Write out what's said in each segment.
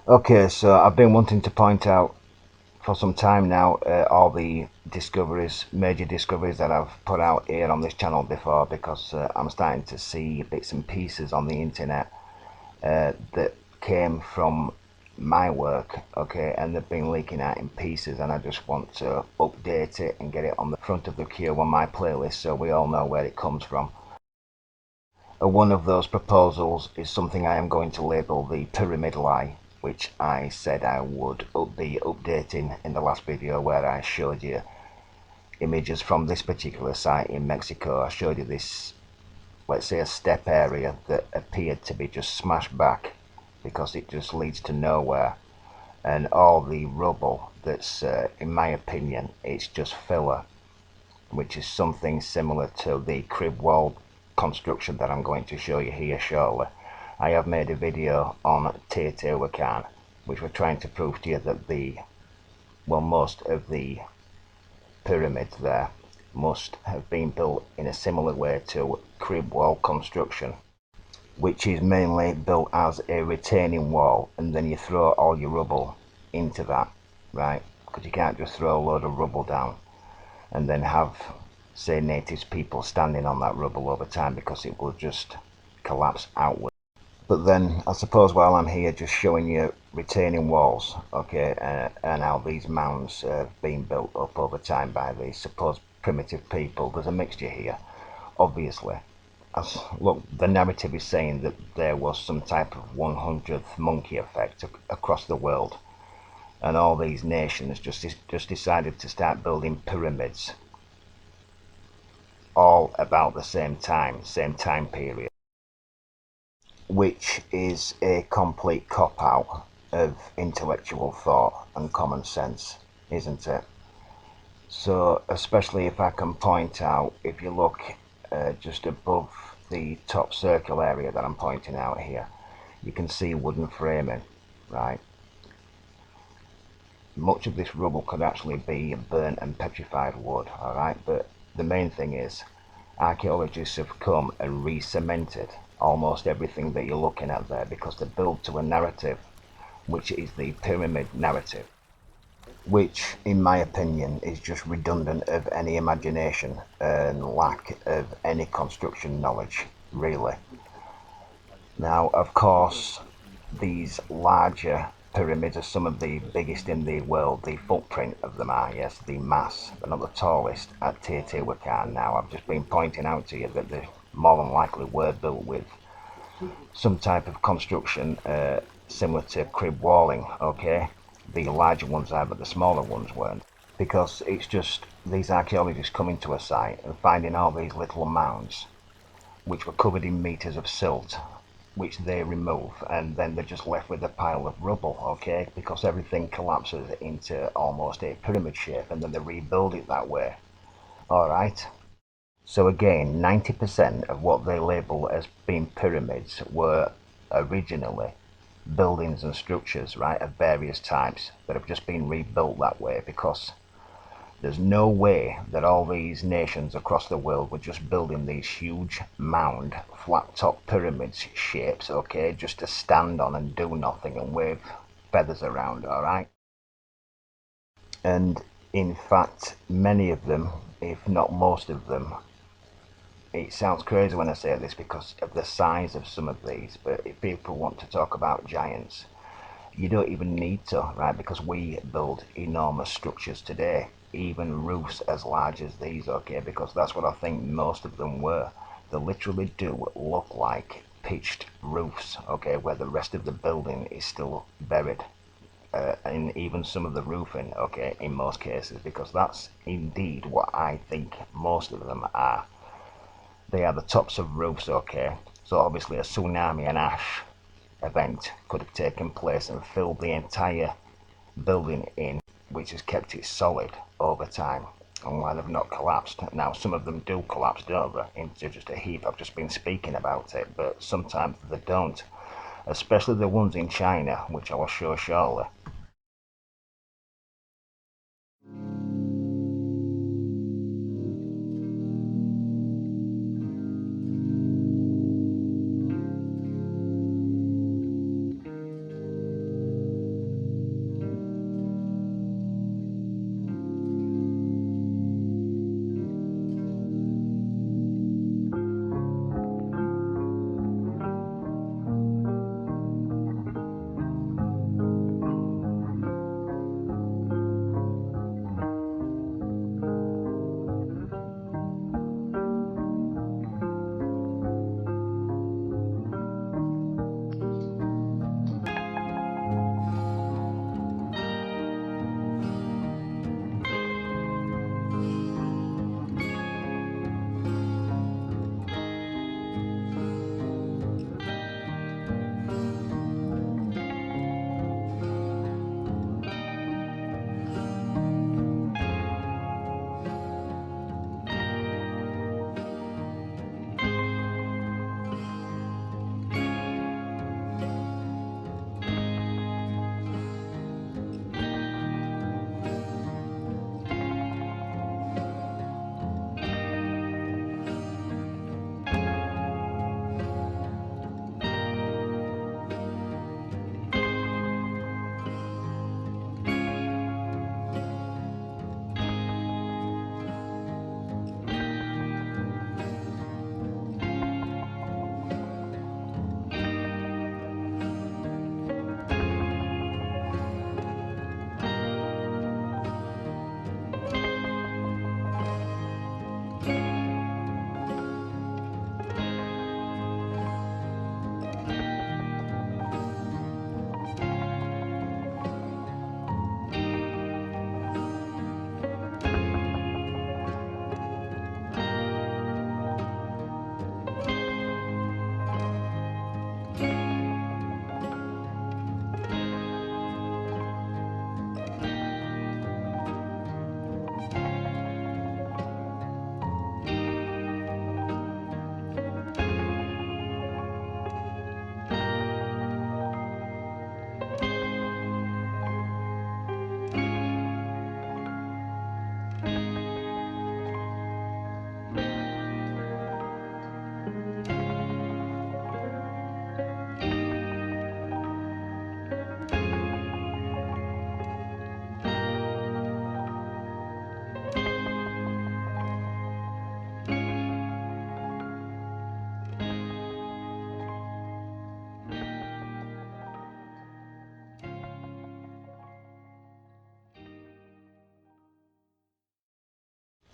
Okay, so I've been wanting to point out for some time now all the discoveries, major discoveries that I've put out here on this channel before, because I'm starting to see bits and pieces on the internet that came from my work, okay, and they've been leaking out in pieces, and I just want to update it and get it on the front of the queue on my playlist so we all know where it comes from. One of those proposals is something I am going to label the pyramid lie, which I said I would be updating in the last video, where I showed you images from this particular site in Mexico. I showed you this, let's say, a step area that appeared to be just smashed back because it just leads to nowhere, and all the rubble that's in my opinion, it's just filler, which is something similar to the crib wall construction that I'm going to show you here shortly. I have made a video on Teotihuacan, which we're trying to prove to you that most of the pyramids there must have been built in a similar way to crib wall construction, which is mainly built as a retaining wall, and then you throw all your rubble into that, right? Because you can't just throw a load of rubble down and then have, say, native people standing on that rubble over time, because it will just collapse outward. But then I suppose while I'm here just showing you retaining walls, okay, and how these mounds have been built up over time by these supposed primitive people, there's a mixture here, obviously. Look, the narrative is saying that there was some type of 100th monkey effect across the world, and all these nations just decided to start building pyramids all about the same time period, which is a complete cop out of intellectual thought and common sense, isn't it? So, especially if I can point out, if you look just above the top circle area that I'm pointing out here, you can see wooden framing, right? Much of this rubble could actually be burnt and petrified wood, alright? But the main thing is, archaeologists have come and re-cemented almost everything that you're looking at there, because they build to a narrative, which is the pyramid narrative, which in my opinion is just redundant of any imagination and lack of any construction knowledge, really. Now, of course, these larger pyramids are some of the biggest in the world. The footprint of them are, yes, the mass. They're not the tallest at Teotihuacan. Now, I've just been pointing out to you that they more than likely were built with some type of construction similar to crib walling, okay? The larger ones are, but the smaller ones weren't. Because it's just these archaeologists coming to a site and finding all these little mounds, which were covered in meters of silt, which they remove, and then they're just left with a pile of rubble, okay? Because everything collapses into almost a pyramid shape, and then they rebuild it that way, alright? So again, 90% of what they label as being pyramids were originally buildings and structures, right, of various types that have just been rebuilt that way, because there's no way that all these nations across the world were just building these huge mound, flat top pyramids shapes, okay, just to stand on and do nothing and wave feathers around, alright? And in fact, many of them, if not most of them, it sounds crazy when I say this because of the size of some of these, but if people want to talk about giants, you don't even need to, right? Because we build enormous structures today, even roofs as large as these, okay? Because that's what I think most of them were. They literally do look like pitched roofs, okay, where the rest of the building is still buried. And even some of the roofing, okay, in most cases, because that's indeed what I think most of them are. They are the tops of roofs, okay? So obviously a tsunami and ash event could have taken place and filled the entire building in, which has kept it solid over time and why they've not collapsed. Now, some of them do collapse over into just a heap. I've just been speaking about it, but sometimes they don't, especially the ones in China, which I will show shortly.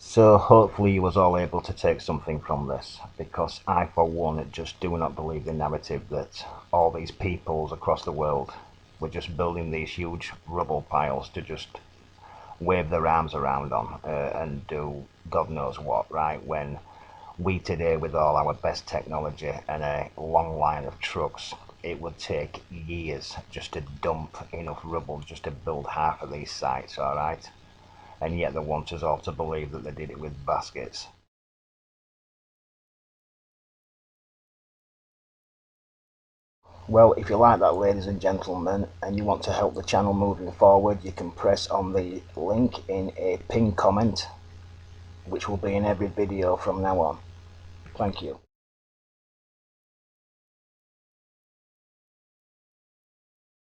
So hopefully you was all able to take something from this, because I for one just do not believe the narrative that all these peoples across the world were just building these huge rubble piles to just wave their arms around on and do God knows what, right? When we today, with all our best technology and a long line of trucks, it would take years just to dump enough rubble just to build half of these sites, alright? And yet they want us all to believe that they did it with baskets. Well, if you like that, ladies and gentlemen, and you want to help the channel moving forward, you can press on the link in a pinned comment, which will be in every video from now on. Thank you.